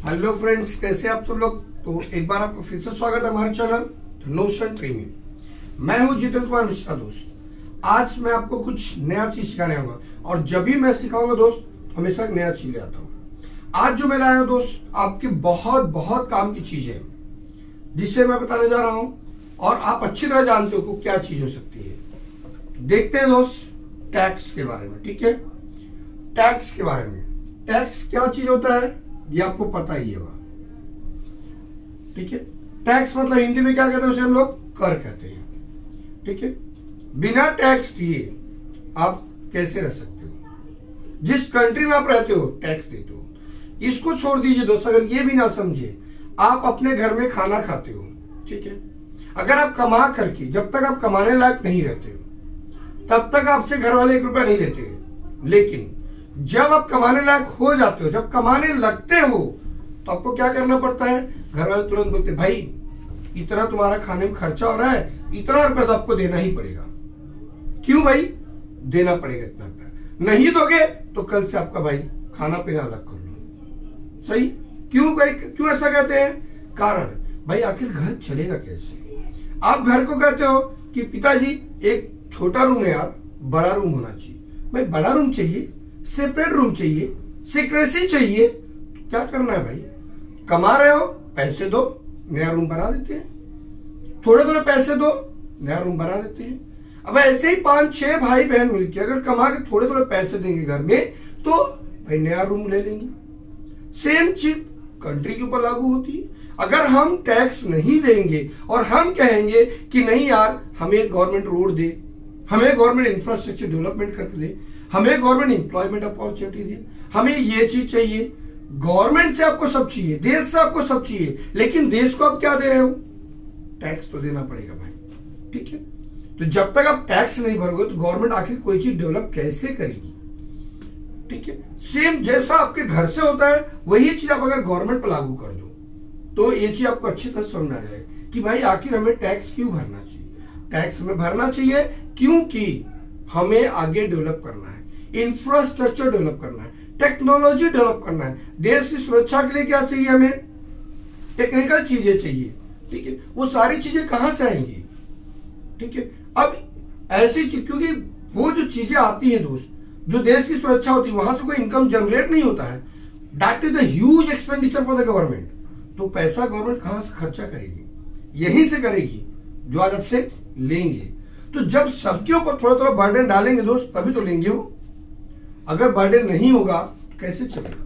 Hello friends, कैसे आप सब लोग। तो एक बार आपको फिर से स्वागत है हमारे चैनल नोशन ट्री में। मैं हूं जितेंद्र कुमार मिश्रा। दोस्त, आज मैं आपको कुछ नया चीज सिखाने आऊंगा और जब भी मैं सिखाऊंगा दोस्त, हमेशा नया चीज ले आता हूं। आज जो मैं लाया हूं दोस्त, आपके बहुत बहुत काम की चीज है जिससे मैं बताने जा रहा हूं और आप अच्छी तरह जानते हो क्या चीज हो सकती है। देखते हैं दोस्त टैक्स के बारे में। ठीक है, टैक्स के बारे में। टैक्स क्या चीज होता है ये आपको पता ही है। ठीक है, टैक्स मतलब हिंदी में क्या कहते हैं, उसे हम लोग कर कहते हैं। ठीक है, बिना टैक्स दिए आप कैसे रह सकते हो। जिस कंट्री में आप रहते हो टैक्स देते हो। इसको छोड़ दीजिए दोस्त, अगर ये भी ना समझे, आप अपने घर में खाना खाते हो। ठीक है, अगर आप कमा करके, जब तक आप कमाने लायक नहीं रहते हो तब तक आपसे घर वाले 1 रुपया नहीं लेते। लेकिन जब आप कमाने लायक हो जाते हो, जब कमाने लगते हो, तो आपको क्या करना पड़ता है। घर वाले तुरंत बोलते भाई इतना तुम्हारा खाने में खर्चा हो रहा है, इतना रुपया तो आपको देना ही पड़ेगा। क्यों भाई देना पड़ेगा इतना रुपया, नहीं दोगे तो कल से आपका भाई खाना पीना अलग कर लो। सही, क्यों भाई, क्यों ऐसा कहते हैं। कारण भाई आखिर घर चलेगा कैसे। आप घर को कहते हो कि पिताजी एक छोटा रूम है यार, बड़ा रूम होना चाहिए। भाई बड़ा रूम चाहिए, सेपरेट रूम चाहिए, सीक्रेसी चाहिए। क्या करना है भाई, कमा रहे हो पैसे दो, नया रूम बना देते हैं। थोड़े थोड़े पैसे दो, नया रूम बना देते हैं। अब ऐसे ही 5-6 भाई बहन मिलकर अगर कमा के थोड़े थोड़े पैसे देंगे घर में, तो भाई नया रूम ले लेंगे। सेम चीज कंट्री के ऊपर लागू होती है। अगर हम टैक्स नहीं देंगे और हम कहेंगे कि नहीं यार हमें गवर्नमेंट रोड दे, हमें गवर्नमेंट इंफ्रास्ट्रक्चर डेवलपमेंट करके दे, हमें गवर्नमेंट एम्प्लॉयमेंट अपॉर्चुनिटी दे, हमें ये चीज चाहिए। गवर्नमेंट से आपको सब चाहिए, देश से आपको सब चाहिए, लेकिन देश को आप क्या दे रहे हो, टैक्स तो देना पड़ेगा भाई। ठीक है, तो जब तक आप टैक्स नहीं भरोगे तो गवर्नमेंट आखिर कोई चीज डेवलप कैसे करेगी। ठीक है, सेम जैसा आपके घर से होता है वही चीज आप अगर गवर्नमेंट पर लागू कर दो तो ये चीज आपको अच्छी तरह समझ आ जाए कि भाई आखिर हमें टैक्स क्यों भरना चाहिए। टैक्स हमें भरना चाहिए क्योंकि हमें आगे डेवलप करना है, इंफ्रास्ट्रक्चर डेवलप करना है, टेक्नोलॉजी डेवलप करना है। देश की सुरक्षा के लिए क्या चाहिए, हमें टेक्निकल चीजें चाहिए। ठीक है, वो सारी चीजें कहां से आएंगी। ठीक है, अब ऐसी चीज, क्योंकि वो जो चीजें आती हैं दोस्त, जो देश की सुरक्षा होती है, वहां से कोई इनकम जनरेट नहीं होता है। That is the huge expenditure for the government. तो पैसा गवर्नमेंट कहां से खर्चा करेगी, यहीं से करेगी जो आज आपसे लेंगे। तो जब सबके ऊपर थोड़ा थोड़ा बर्डन डालेंगे दोस्त, तभी तो लेंगे वो। अगर बर्डन नहीं होगा तो कैसे चलेगा।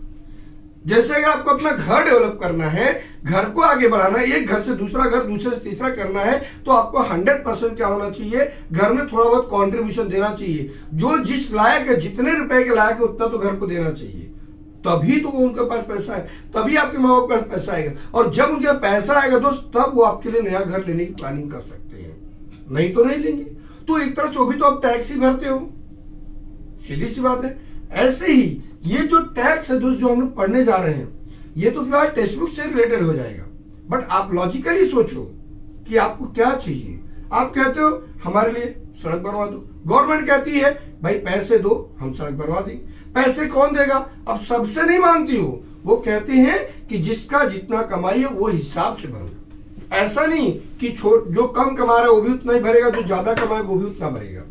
जैसे अगर आपको अपना घर डेवलप करना है, घर को आगे बढ़ाना है, एक घर से दूसरा घर, दूसरे से तीसरा करना है, तो आपको 100% क्या होना चाहिए, घर में थोड़ा बहुत कॉन्ट्रीब्यूशन देना चाहिए। जो जिस लायक है, जितने रुपए के लायक है उतना तो घर को देना चाहिए। तभी तो उनके पास पैसा है, तभी आपके माँ बाप के पास पैसा आएगा। और जब उनके पास पैसा आएगा दोस्त, तब वो आपके लिए नया घर लेने की प्लानिंग कर सकते हैं, नहीं तो नहीं लेंगे। तो एक तरह से वो भी तो आप टैक्स ही भरते हो, सीधी सी बात है। ऐसे ही ये जो टैक्स है दोस्त, जो हम लोग पढ़ने जा रहे हैं, ये तो फिलहाल टेक्स्ट बुक से रिलेटेड हो जाएगा। बट आप लॉजिकली सोचो कि आपको क्या चाहिए। आप कहते हो हमारे लिए सड़क बनवा दो, गवर्नमेंट कहती है भाई पैसे दो, हम सड़क बनवा देंगे। पैसे कौन देगा, अब सबसे नहीं मानती हो, वो कहते हैं कि जिसका जितना कमाई है वो हिसाब से भरो। ऐसा नहीं कि जो कम कमा रहा है वो भी उतना ही भरेगा, जो ज्यादा कमाएगा वो भी उतना भरेगा।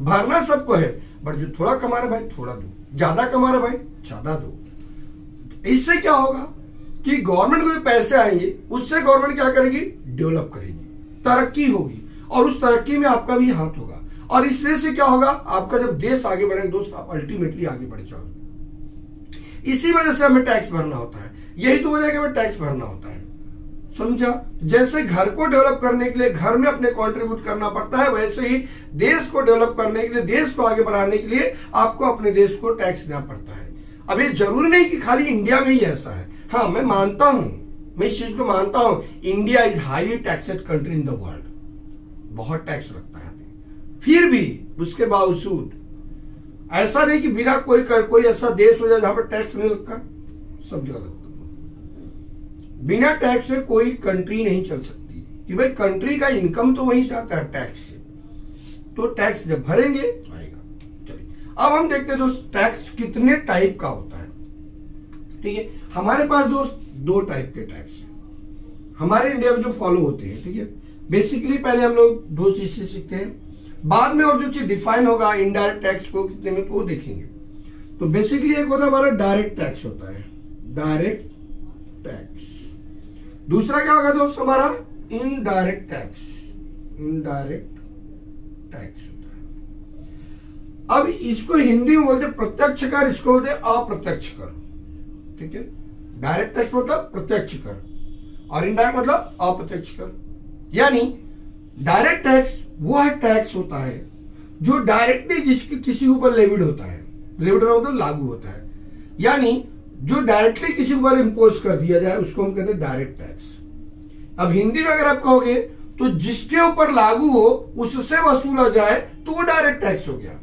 भरना सबको है, बट जो थोड़ा कमा रहा है भाई थोड़ा दो, ज्यादा कमा रहा है भाई ज्यादा दो। इससे क्या होगा कि गवर्नमेंट को जो पैसे आएंगे उससे गवर्नमेंट क्या करेगी, डेवलप करेगी, तरक्की होगी, और उस तरक्की में आपका भी हाथ होगा। और इस वजह से क्या होगा, आपका जब देश आगे बढ़ेगा दोस्त, आप अल्टीमेटली आगे बढ़ जाओगे। इसी वजह से हमें टैक्स भरना होता है, यही तो वजह है कि हमें टैक्स भरना होता है। समझा। जैसे घर को डेवलप करने के लिए घर में अपने कंट्रीब्यूट करना पड़ता है, वैसे ही देश को डेवलप करने के लिए, देश को आगे बढ़ाने के लिए आपको अपने देश को टैक्स देना पड़ता है। अब ये जरूरी नहीं कि खाली इंडिया में ही ऐसा है। हाँ, मैं मानता हूं, मैं इस चीज को मानता हूं, India is highly taxed country in the world. बहुत टैक्स लगता है, फिर भी उसके बावजूद ऐसा नहीं कि बिना कोई ऐसा देश हो जाए जहां पर टैक्स नहीं लगता, सब जगह लगता। बिना टैक्स से कोई कंट्री नहीं चल सकती, कि भाई कंट्री का इनकम तो वहीं से आता है, टैक्स से। तो टैक्स जब भरेंगे तो आएगा। चलिए अब हम देखते हैं दोस्त, टैक्स कितने टाइप का होता है। ठीक है। हमारे पास दोस्त दो टाइप के टैक्स है हमारे इंडिया में जो फॉलो होते हैं, ठीक है। बेसिकली पहले हम लोग दो चीज से सीखते हैं, बाद में और जो चीज डिफाइन होगा इनडायरेक्ट टैक्स को कितने में, तो वो देखेंगे। तो बेसिकली एक होता है हमारा डायरेक्ट टैक्स होता है, डायरेक्ट टैक्स। दूसरा क्या होगा दोस्त हमारा इनडायरेक्ट टैक्स, इनडायरेक्ट टैक्स होता है। अब इसको हिंदी में बोलते प्रत्यक्ष कर, इसको बोलते अप्रत्यक्ष कर, ठीक है। डायरेक्ट टैक्स मतलब प्रत्यक्ष कर और इनडायरेक्ट मतलब अप्रत्यक्ष कर। यानी डायरेक्ट टैक्स वह टैक्स होता है जो डायरेक्टली जिसके किसी ऊपर लेविड होता है, लेविड मतलब लागू होता है, यानी जो डायरेक्टली किसी ऊपर इंपोज कर दिया जाए उसको हम कहते हैं डायरेक्ट टैक्स। अब हिंदी में अगर आप कहोगे तो जिसके ऊपर लागू हो उससे वसूला जाए तो वो डायरेक्ट टैक्स हो गया।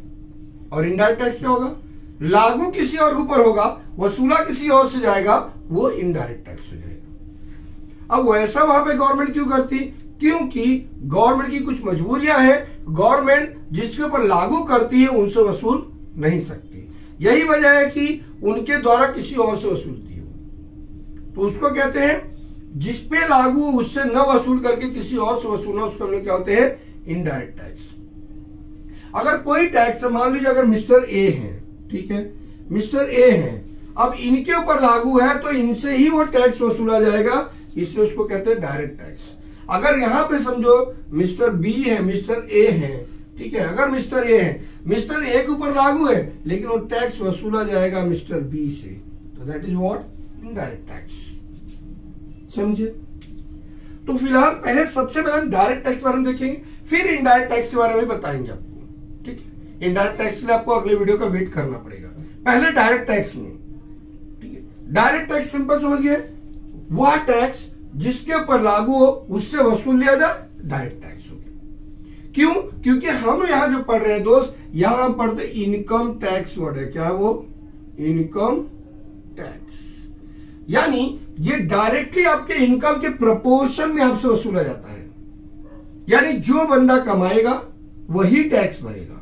और इनडायरेक्ट टैक्स क्या होगा, लागू किसी और के ऊपर होगा, वसूला किसी और से जाएगा, वो इनडायरेक्ट टैक्स हो जाएगा। अब वैसा वहां पे गवर्नमेंट क्यों करती, क्योंकि गवर्नमेंट की कुछ मजबूरियां हैं, गवर्नमेंट जिसके ऊपर लागू करती है उनसे वसूल नहीं सकती। यही वजह है कि उनके द्वारा किसी और से वसूलती है, तो उसको कहते हैं जिसपे लागू उससे न वसूल करके किसी और से वसूलना, उसको हम लोग क्या होते हैं इनडायरेक्ट टैक्स। अगर कोई टैक्स मान लीजिए अगर मिस्टर ए है, ठीक है, मिस्टर ए है, अब इनके ऊपर लागू है तो इनसे ही वो टैक्स वसूला जाएगा, इसलिए उसको कहते हैं डायरेक्ट टैक्स। अगर यहां पे समझो मिस्टर बी है, मिस्टर ए है, ठीक है, अगर मिस्टर ए है, मिस्टर ए के ऊपर लागू है लेकिन वो टैक्स वसूला जाएगा मिस्टर बी से, तो that is what indirect tax. समझे? तो फिलहाल पहले सबसे पहले हम डायरेक्ट टैक्स के बारे में देखेंगे, फिर इनडायरेक्ट टैक्स के बारे में बताएंगे आपको, ठीक है। इनडायरेक्ट टैक्स के लिए आपको अगले वीडियो का वेट करना पड़ेगा। पहले डायरेक्ट टैक्स में, ठीक है, डायरेक्ट टैक्स सिंपल समझिए, वह टैक्स जिसके ऊपर लागू हो उससे वसूल लिया जाए, डायरेक्ट टैक्स हो गया। क्यों? क्योंकि हम यहां जो पढ़ रहे हैं दोस्त, यहां हम पढ़ते इनकम टैक्स वर्ड है, क्या है वो, इनकम टैक्स। यानी ये डायरेक्टली आपके इनकम के प्रोपोर्शन में आपसे वसूला जाता है, यानी जो बंदा कमाएगा वही टैक्स भरेगा,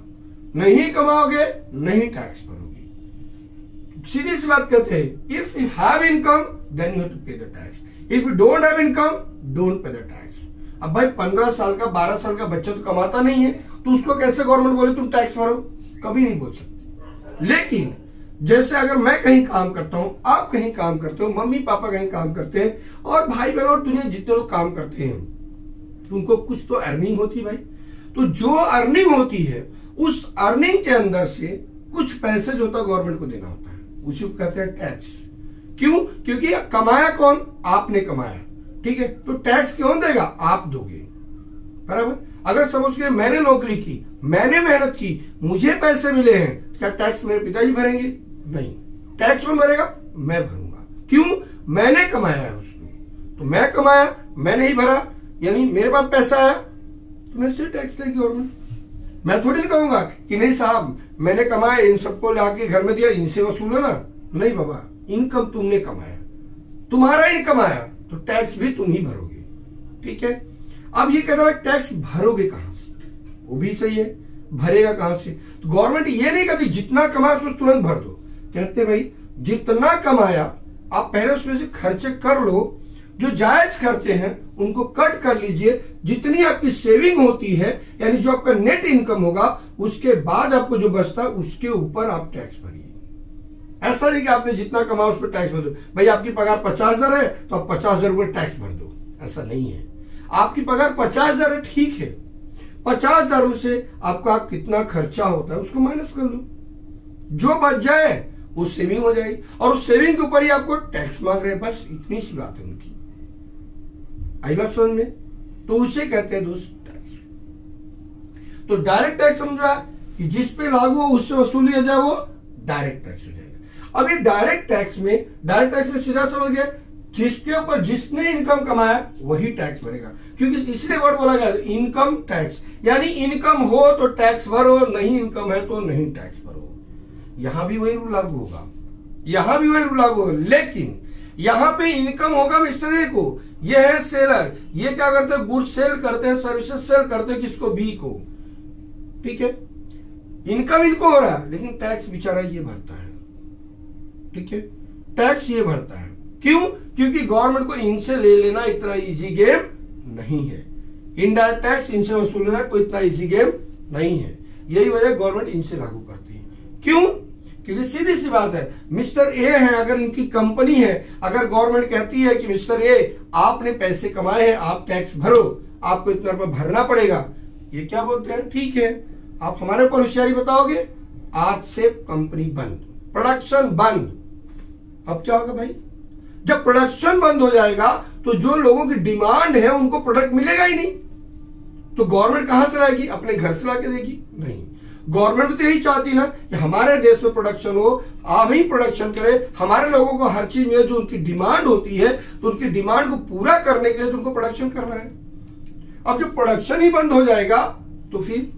नहीं कमाओगे नहीं टैक्स भरोगे। सीधी सी बात कहते हैं, if you have income then you have to pay the tax, if you don't have income don't pay the tax. अब भाई 15 साल का 12 साल का बच्चा तो कमाता नहीं है, तो उसको कैसे गवर्नमेंट बोले तुम टैक्स भरो, कभी नहीं बोल सकते। लेकिन जैसे अगर मैं कहीं काम करता हूं, आप कहीं काम करते हो, मम्मी पापा कहीं काम करते हैं, और भाई बहन और दुनिया जितने लोग काम करते हैं, तो उनको कुछ तो अर्निंग होती है भाई। तो जो अर्निंग होती है उस अर्निंग के अंदर से कुछ पैसे जो होता है गवर्नमेंट को देना होता है, उसी को कहते हैं टैक्स। क्यों? क्योंकि कमाया कौन, आपने कमाया, ठीक है, तो टैक्स कौन देगा, आप दोगे, बराबर। अगर समझ के मैंने नौकरी की, मैंने मेहनत की, मुझे पैसे मिले हैं, क्या टैक्स मेरे पिताजी भरेंगे? नहीं, टैक्स कौन भरेगा, मैं भरूंगा। क्यों? मैंने कमाया है उसको, तो मैं कमाया, मैंने ही भरा, यानी मेरे पास पैसा आया तो मेरे से टैक्स लेगी गवर्नमेंट। मैं थोड़ी नहीं कहूंगा कि नहीं साहब मैंने कमाया, इन सबको लाके घर में दिया, इनसे वसूलो ना, नहीं बाबा, इनकम तुमने कमाया, तुम्हारा इनकम आया तो टैक्स भी तुम ही भरोगे, ठीक है। अब ये कहता है टैक्स भरोगे कहां से, वो भी सही है, भरेगा कहां से। तो गवर्नमेंट ये नहीं कहती जितना कमाया उसको तुरंत भर दो, कहते भाई जितना कमाया आप पहले उसमें से खर्चे कर लो, जो जायज खर्चे हैं उनको कट कर लीजिए, जितनी आपकी सेविंग होती है यानी जो आपका नेट इनकम होगा उसके बाद आपको जो बचता है उसके ऊपर आप टैक्स भरिए। ऐसा नहीं कि आपने जितना कमाया उस पर टैक्स भर दो, भाई आपकी पगार 50,000 है तो आप 50,000 रुपये टैक्स भर दो, ऐसा नहीं है। आपकी पगार 50,000 है, ठीक है, 50,000 में से आपका कितना खर्चा होता है उसको माइनस कर लो, जो बच जाए वो सेविंग हो जाएगी, और उस सेविंग के ऊपर ही आपको टैक्स मांग रहे हैं, बस इतनी सी बात है उनकी। आई बात समझ में? तो उसे कहते हैं दोस्त टैक्स। तो डायरेक्ट टैक्स समझा कि जिस पे लागू हो उससे वसूल लिया जाए, वो डायरेक्ट टैक्स हो जाएगा। अब ये डायरेक्ट टैक्स में सीधा समझ गया, जिसके ऊपर जिसने इनकम कमाया वही टैक्स भरेगा, क्योंकि इसलिए वर्ड बोला गया इनकम टैक्स, यानी इनकम हो तो टैक्स भरो, नहीं इनकम है तो नहीं टैक्स भरो। यहां भी वही रूल लागू होगा, यहां भी वही रूल लागू होगा, लेकिन यहां पे इनकम होगा मिस्टर ए को, ये है सेलर, ये क्या करते हैं, गुड्स सेल करते हैं, सर्विसेज सेल करते हैं, किसको, बी को, ठीक है। इनकम इनको हो रहा है लेकिन टैक्स बेचारा ये भरता है, ठीक है। टैक्स ये भरता है। क्यों? क्योंकि गवर्नमेंट को इनसे ले लेना इतना इजी गेम नहीं है। इनडायरेक्ट टैक्स इनसे वसूल लेना कोई इतना इजी गेम नहीं है। यही वजह गवर्नमेंट इनसे लागू करती है। क्यों? क्योंकि सीधी सी बात है, मिस्टर ए है, अगर इनकी कंपनी है, अगर गवर्नमेंट कहती है कि मिस्टर ए आपने पैसे कमाए हैं, आप टैक्स भरो, आपको इतना रुपया भरना पड़ेगा, ये क्या बोलते हैं, ठीक है आप हमारे ऊपर होशियारी बताओगे, आज से कंपनी बंद, प्रोडक्शन बंद। अब क्या होगा भाई? जब प्रोडक्शन बंद हो जाएगा तो जो लोगों की डिमांड है उनको प्रोडक्ट मिलेगा ही नहीं, तो गवर्नमेंट कहां से लाएगी? अपने घर से लाके देगी? नहीं, गवर्नमेंट तो यही चाहती ना कि हमारे देश में प्रोडक्शन हो, आप ही प्रोडक्शन करें, हमारे लोगों को हर चीज में जो उनकी डिमांड होती है, तो उनकी डिमांड को पूरा करने के लिए तो उनको प्रोडक्शन करना है। अब जब प्रोडक्शन ही बंद हो जाएगा तो फिर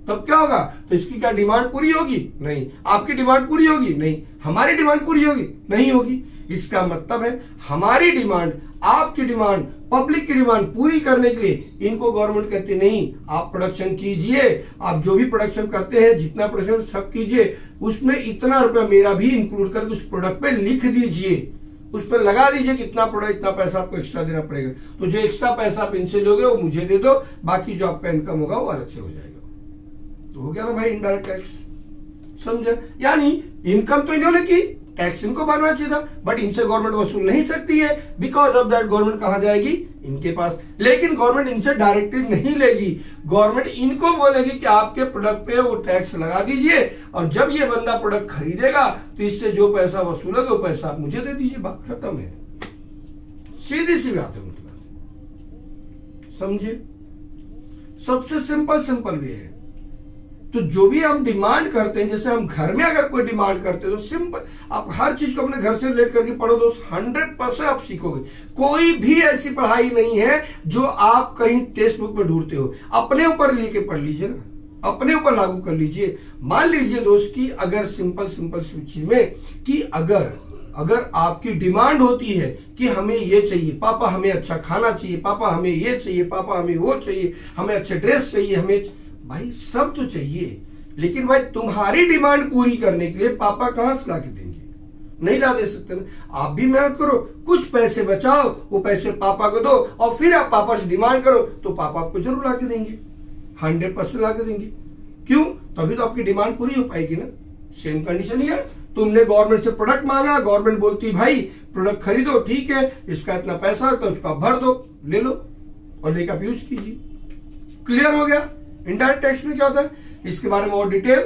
तब क्या होगा? तो इसकी क्या डिमांड पूरी होगी? नहीं। आपकी डिमांड पूरी होगी? नहीं। हमारी डिमांड पूरी होगी? नहीं होगी। इसका मतलब है हमारी डिमांड, आपकी डिमांड, पब्लिक की डिमांड पूरी करने के लिए इनको गवर्नमेंट कहती नहीं, आप प्रोडक्शन कीजिए, आप जो भी प्रोडक्शन करते हैं, जितना प्रोडक्शन सब कीजिए, उसमें इतना रुपया मेरा भी इंक्लूड करके उस प्रोडक्ट पे लिख दीजिए, उस पर लगा दीजिए कितना प्रोडक्ट, इतना पैसा आपको एक्स्ट्रा देना पड़ेगा। तो जो एक्स्ट्रा पैसा आप इनसे लोगे वो मुझे दे दो, बाकी जो आपका इनकम होगा वो अलग से हो जाएगा। तो हो गया ना भाई इनडायरेक्ट टैक्स। समझे? यानी इनकम तो इन्होंने की, टैक्स इनको भरना चाहिए था, बट इनसे गवर्नमेंट वसूल नहीं सकती है, बिकॉज ऑफ दैट गवर्नमेंट कहां जाएगी? इनके पास। लेकिन गवर्नमेंट इनसे डायरेक्टली नहीं लेगी, गवर्नमेंट इनको बोलेगी कि आपके प्रोडक्ट पे वो टैक्स लगा दीजिए, और जब ये बंदा प्रोडक्ट खरीदेगा तो इससे जो पैसा वसूलोगे वो पैसा आप मुझे दे दीजिए, बात खत्म है। सीधी सी बात है, मतलब समझे? सबसे सिंपल वे है। तो जो भी हम डिमांड करते हैं, जैसे हम घर में अगर कोई डिमांड करते हैं तो सिंपल, आप हर चीज को अपने घर से रिलेट करके पढ़ो दोस्त, 100% आप सीखोगे। कोई भी ऐसी पढ़ाई नहीं है जो आप कहीं टेक्स्ट बुक में ढूंढते हो, अपने ऊपर लेके पढ़ लीजिए ना, अपने ऊपर लागू कर लीजिए। मान लीजिए दोस्त कि अगर सिंपल चीज में कि अगर आपकी डिमांड होती है कि हमें ये चाहिए, पापा हमें अच्छा खाना चाहिए, पापा हमें ये चाहिए, पापा हमें वो चाहिए, हमें अच्छे ड्रेस चाहिए, हमें, भाई सब तो चाहिए, लेकिन भाई तुम्हारी डिमांड पूरी करने के लिए पापा कहां से ला के देंगे? नहीं ला दे सकते ना। आप भी मेहनत करो, कुछ पैसे बचाओ, वो पैसे पापा को दो, और फिर आप पापा से डिमांड करो तो पापा आपको जरूर ला के देंगे, 100% ला के देंगे। क्यों? तभी तो आपकी डिमांड पूरी हो पाएगी ना। सेम कंडीशन ही है, तुमने गवर्नमेंट से प्रोडक्ट मांगा, गवर्नमेंट बोलती भाई प्रोडक्ट खरीदो, ठीक है, इसका इतना पैसा तो उसका भर दो, ले लो और लेकर आप यूज कीजिए। क्लियर हो गया? इनडायरेक्ट टैक्स में क्या होता है, इसके बारे में और डिटेल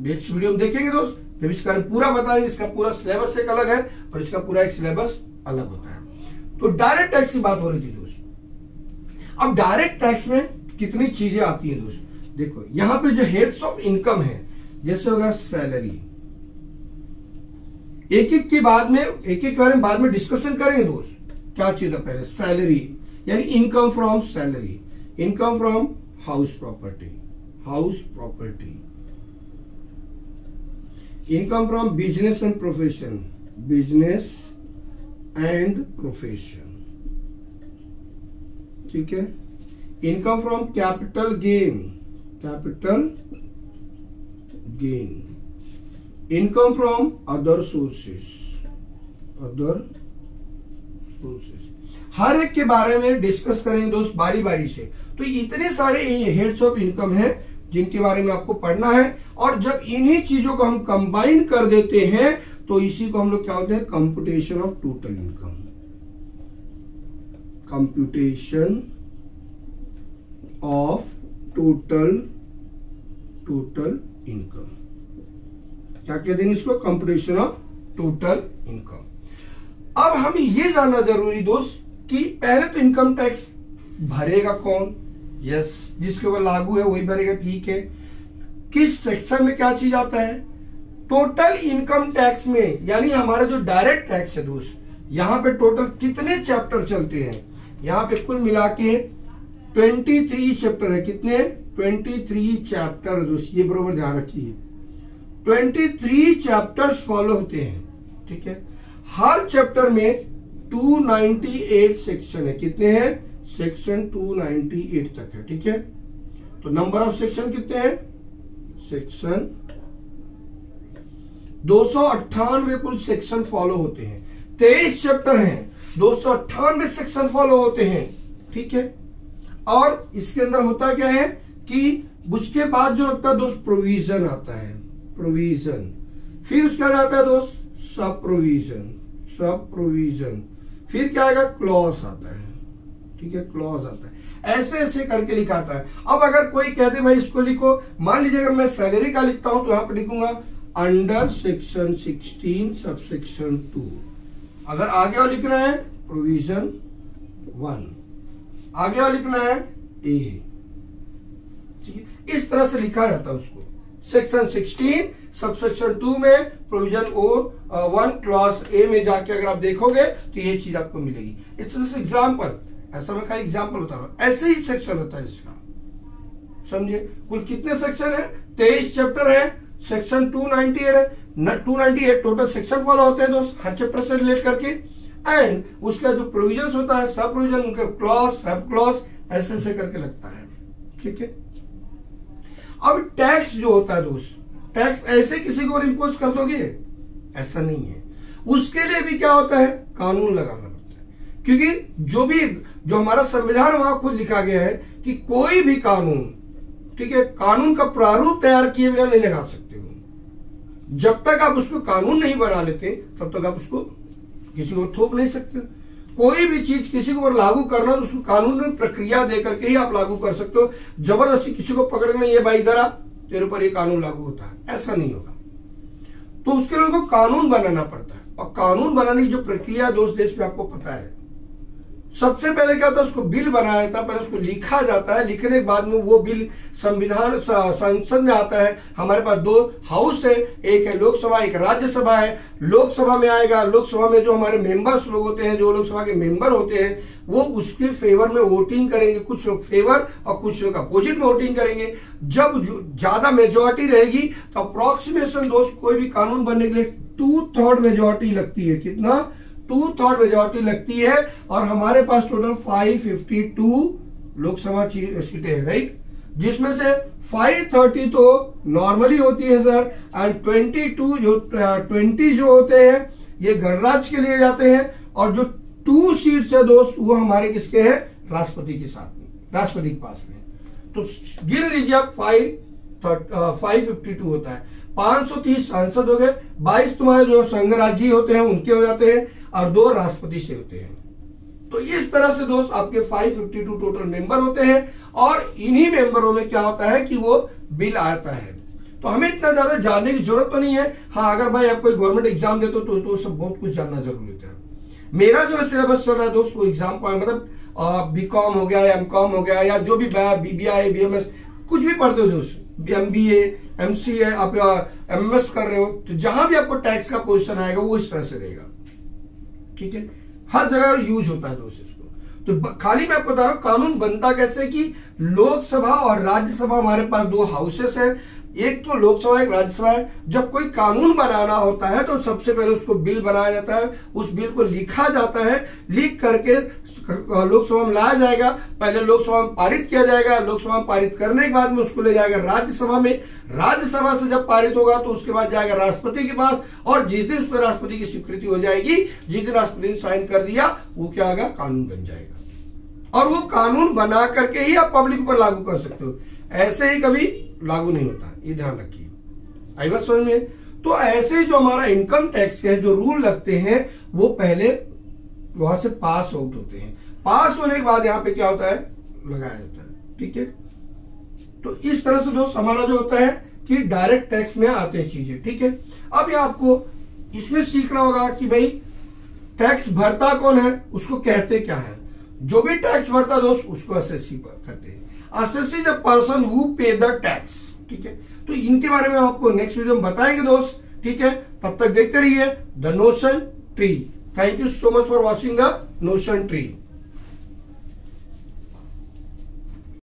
नेक्स्ट वीडियो में देखेंगे दोस्त, जब इसका पूरा बताएंगे। इसका पूरा सिलेबस एक अलग है और इसका पूरा एक सिलेबस अलग होता है। तो डायरेक्ट टैक्स की बात हो रही थी दोस्त। अब डायरेक्ट टैक्स में कितनी चीजें आती है दोस्त, देखो यहां पे जो हेड्स ऑफ इनकम है, जैसे होगा सैलरी, एक के बारे में बाद में डिस्कशन करेंगे दोस्त। क्या चीज है? पहले सैलरी यानी income from salary, income from house property, income from business and profession, ठीक है। Income from capital gain, income from other sources, हर एक के बारे में डिस्कस करेंगे दोस्त बारी बारी से। तो इतने सारे हेड्स ऑफ इनकम है जिनके बारे में आपको पढ़ना है, और जब इन्हीं चीजों को हम कंबाइन कर देते हैं तो इसी को हम लोग क्या बोलते हैं? Computation of total income, computation of total income, क्या कहते हैं इसको? Computation of total income. अब हमें यह जानना जरूरी दोस्त कि पहले तो इनकम टैक्स भरेगा कौन? यस, जिसके ऊपर लागू है वही भरेगा, ठीक है। किस सेक्शन में क्या चीज आता है? टोटल इनकम टैक्स में, यानी हमारा जो डायरेक्ट टैक्स है दोस्त, यहां पे टोटल कितने चैप्टर चलते हैं? यहां पे कुल मिला के 23 चैप्टर है। कितने? 23 चैप्टर दोस्त, ये बरोबर ध्यान रखिए, 23 चैप्टर्स फॉलो होते हैं, ठीक है। हर चैप्टर में 298 सेक्शन है। कितने हैं? सेक्शन 298 तक है, ठीक है। तो नंबर ऑफ सेक्शन कितने हैं? सेक्शन 298 कुल सेक्शन फॉलो होते हैं, 23 चैप्टर हैं, 298 सेक्शन फॉलो होते हैं, ठीक है। और इसके अंदर होता क्या है कि उसके बाद जो लगता है दोस्त प्रोविजन आता है, प्रोविजन, फिर उसके बाद आता है दोस्त सब प्रोविजन, सब प्रोविजन, फिर क्या आएगा क्लॉज आता है, ठीक है, क्लॉज आता है, ऐसे ऐसे करके लिखाता है। अब अगर कोई कहते भाई इसको लिखो, मान लीजिए अगर मैं सैलरी का लिखता हूं तो यहां पर लिखूंगा अंडर सेक्शन 16 सब सेक्शन 2। अगर आगे और लिखना है प्रोविजन 1, आगे और लिखना है ए, ठीक है, इस तरह से लिखा जाता है उसको। सेक्शन 16 सब सेक्शन 2 में प्रोविजन ओ 1 क्लॉज ए में जाके अगर आप देखोगे तो ये चीज आपको मिलेगी। इस तरह से एग्जाम्पल, ऐसा मैं खाली एग्जाम्पल बता रहा हूं, ऐसे ही सेक्शन होता है इसका, समझे। कुल कितने सेक्शन है? 23 चैप्टर है, सेक्शन 298 है, 298 टोटल सेक्शन फॉलो होते हैं दोस्त, हर चैप्टर से रिलेट करके। एंड उसका जो प्रोविजन होता है, सब प्रोविजन, उनका क्लॉज, सब क्लॉज, ऐसे ऐसे करके लगता है, ठीक है। अब टैक्स जो होता है दोस्त, टैक्स ऐसे किसी को इम्पोज कर दोगे, ऐसा नहीं है। उसके लिए भी क्या होता है, कानून लगाना पड़ता है, क्योंकि जो हमारा संविधान वहां खुद लिखा गया है कि कोई भी कानून, ठीक है, कानून का प्रारूप तैयार किए बिना नहीं लगा सकते हो। जब तक आप उसको कानून नहीं बना लेते तब तक आप उसको किसी को थोप नहीं सकते। कोई भी चीज किसी को लागू करना तो उसको कानून में प्रक्रिया दे करके ही आप लागू कर सकते हो। जबरदस्ती किसी को पकड़ना, ये भाई इधर आ, तेरे ऊपर ये कानून लागू होता है, ऐसा नहीं होगा। तो उसके लिए उनको कानून बनाना पड़ता है, और कानून बनाने की जो प्रक्रिया दोस्त देश में आपको पता है। सबसे पहले क्या होता है, उसको बिल बनाया जाता है, पहले उसको लिखा जाता है, लिखने के बाद में वो बिल संविधान संसद में आता है। हमारे पास 2 हाउस है, एक है लोकसभा, एक राज्यसभा है। लोकसभा में आएगा, लोकसभा में जो हमारे मेंबर्स लोग होते हैं, जो लोकसभा के मेंबर होते हैं, वो उसके फेवर में वोटिंग करेंगे, कुछ लोग फेवर और कुछ लोग अपोजिट में वोटिंग करेंगे। जब ज्यादा मेजोरिटी रहेगी तो अप्रोक्सीमेशन दोस्त कोई भी कानून बनने के लिए 2/3 मेजोरिटी लगती है। कितना? 2/3 मेजोरिटी लगती है। और हमारे पास टोटल 552 लोकसभा सीटें हैं, राइट, जिसमें से 530 तो नॉर्मली होती है सर, एंड 20 जो होते हैं ये गणराज्य के लिए जाते हैं, और जो 2 सीट्स है दोस्त वो हमारे किसके हैं, राष्ट्रपति के साथ में, राष्ट्रपति के पास में। तो गिन लीजिए आप, 552 होता है, 530 सांसद हो गए, 22 तुम्हारे जो संघ राज्य होते हैं उनके हो जाते हैं, और 2 राष्ट्रपति से होते हैं। तो इस तरह से दोस्त आपके 552 टोटल मेंबर होते हैं, और इन्हीं मेंबरों में क्या होता है कि वो बिल आता है। तो हमें इतना ज्यादा जानने की जरूरत तो नहीं है। हाँ, अगर भाई आप कोई गवर्नमेंट एग्जाम देते हो तो सब बहुत कुछ जानना जरूरी होता है। मेरा जो सिलेबस चल रहा है दोस्त, वो एग्जाम का मतलब बीकॉम हो गया, एमकॉम हो गया, या जो भी बीबीआई, बीएमएस कुछ भी पढ़ते हो दोस्त, एमबीए, एमसीए, आप एमएस कर रहे हो, तो जहां भी आपको टैक्स का क्वेश्चन आएगा वो इस तरह से रहेगा, ठीक है। हर जगह यूज होता है दोस्त इसको। तो खाली मैं आपको बता रहा हूं कानून बनता कैसे, कि लोकसभा और राज्यसभा, हमारे पास 2 हाउसेस है, एक तो लोकसभा, एक राज्यसभा है। जब कोई कानून बनाना होता है तो सबसे पहले उसको बिल बनाया जाता है, उस बिल को लिखा जाता है, लिख करके लोकसभा में लाया जाएगा, पहले लोकसभा में पारित किया जाएगा, लोकसभा में पारित करने के बाद में उसको ले जाएगा राज्यसभा में, राज्यसभा से जब पारित होगा तो उसके बाद जाएगा राष्ट्रपति के पास, और जिस दिन उस पर राष्ट्रपति की स्वीकृति हो जाएगी, जिस दिन राष्ट्रपति ने साइन कर दिया, वो क्या होगा, कानून बन जाएगा। और वो कानून बना करके ही आप पब्लिक पर लागू कर सकते हो, ऐसे ही कभी लागू नहीं होता, ये ध्यान रखिए। आई बात समझ में? तो ऐसे जो हमारा इनकम टैक्स के जो रूल लगते हैं वो पहले वहां से पास आउट होते हैं, पास होने के बाद यहाँ पे क्या होता है, लगाया जाता है, ठीक है। तो इस तरह से दोस्त हमारा जो होता है कि डायरेक्ट टैक्स में आते हैं चीजें, ठीक है। अब ये आपको इसमें सीखना होगा कि भाई टैक्स भरता कौन है, उसको कहते क्या है। जो भी टैक्स भरता दोस्त उसको असेसी कहते हैं। Assessee is a person who पे द टैक्स, ठीक है। तो इनके बारे में हम आपको नेक्स्ट वीडियो में बताएंगे दोस्त, ठीक है। तब तक देखते रहिए the notion tree. Thank you so much for watching the notion tree.